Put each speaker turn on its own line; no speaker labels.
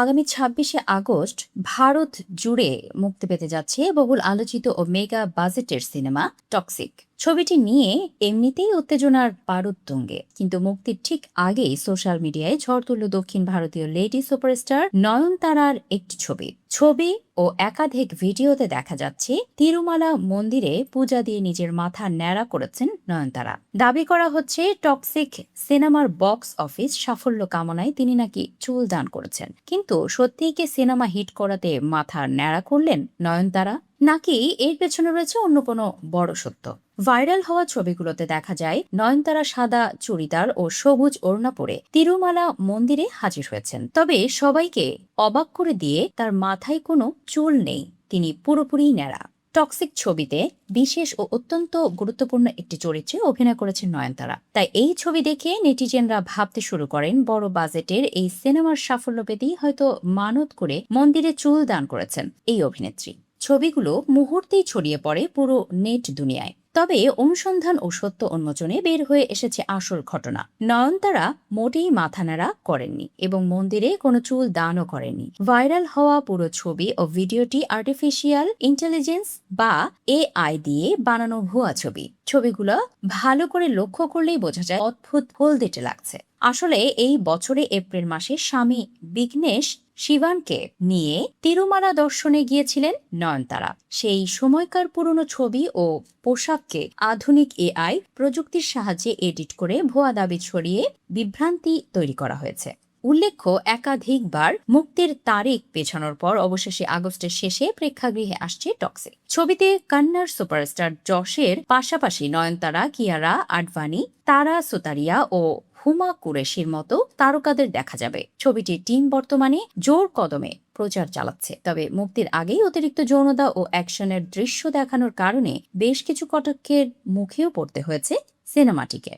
আগামী ২৬শে আগস্ট ভারত জুড়ে মুক্তি পেতে যাচ্ছে বহুল আলোচিত ও মেগা বাজেটের সিনেমা টক্সিক। ছবিটি নিয়ে এমনিতেই উত্তেজনার পারদ তুঙ্গে, কিন্তু মুক্তির ঠিক আগেই সোশ্যাল মিডিয়ায় ঝড় তুলল দক্ষিণ ভারতীয় লেডি সুপারস্টার নয়নতারার একটি ছবি ও একাধিক ভিডিওতে দেখা যাচ্ছে তিরুমালা মন্দিরে পূজা দিয়ে নিজের মাথা ন্যাড়া করেছেন নয়নতারা। দাবি করা হচ্ছে টক্সিক সিনেমার বক্স অফিস সাফল্য কামনায় তিনি নাকি চুল দান করেছেন। কিন্তু সত্যিই কি সিনেমা হিট করাতে মাথা ন্যাড়া করলেন নয়নতারা, নাকি এর পেছনে রয়েছে অন্য কোনো বড় সত্য? ভাইরাল হওয়া ছবিগুলোতে দেখা যায় নয়নতারা সাদা চুড়িদার ও সবুজ ওড়না পরে তিরুমালা মন্দিরে হাজির হয়েছেন। তবে সবাইকে অবাক করে দিয়ে তার মাথায় কোনো চুল নেই, তিনি পুরোপুরি ন্যাড়া। টক্সিক ছবিতে বিশেষ ও অত্যন্ত গুরুত্বপূর্ণ একটি চরিত্রে অভিনয় করেছেন নয়নতারা। তাই এই ছবি দেখে নেটিজেনরা ভাবতে শুরু করেন বড় বাজেটের এই সিনেমার সাফল্য পেতেই হয়তো মানত করে মন্দিরে চুল দান করেছেন এই অভিনেত্রী। ছবিগুলো মুহূর্তেই ছড়িয়ে পড়ে পুরো নেট দুনিয়ায়। তবে অনুসন্ধান ও সত্য উন্মোচনে বের হয়ে এসেছে আসল ঘটনা। নয়নতারা মোটেই মাথা নাড়া করেননি এবং মন্দিরে কোনো চুল দানও করেননি। ভাইরাল হওয়া পুরো ছবি ও ভিডিওটি আর্টিফিশিয়াল ইন্টেলিজেন্স বা এআই দিয়ে বানানো ভুয়া ছবিগুলো ভালো করে লক্ষ্য করলেই বোঝা যায় অদ্ভুত হলদেটে লাগছে। আসলে এই বছরে এপ্রিল মাসে স্বামী বিঘ্নেশ শিবানকে নিয়ে তিরুমালা দর্শনে গিয়েছিলেন নয়নতারা। সেই সময়কার পুরনো ছবি ও পোশাককে আধুনিক এআই প্রযুক্তির সাহায্যে এডিট করে ভুয়া দাবি ছড়িয়ে বিভ্রান্তি তৈরি করা হয়েছে। উল্লেখ্য, একাধিকবার মুক্তির তারিখ পেছানোর পর অবশেষে আগস্টের শেষে প্রেক্ষাগৃহে আসছে টক্সিক। ছবিতে কন্নড় সুপারস্টার যশের পাশাপাশি নয়নতারা, কিয়ারা আডভানি, তারা সুতারিয়া ও হুমা কুরেশির মতো তারকাদের দেখা যাবে। ছবিটির টিম বর্তমানে জোর কদমে প্রচার চালাচ্ছে। তবে মুক্তির আগেই অতিরিক্ত যৌনতা ও অ্যাকশনের দৃশ্য দেখানোর কারণে বেশ কিছু কটাক্ষের মুখেও পড়তে হয়েছে সিনেমাটিকে।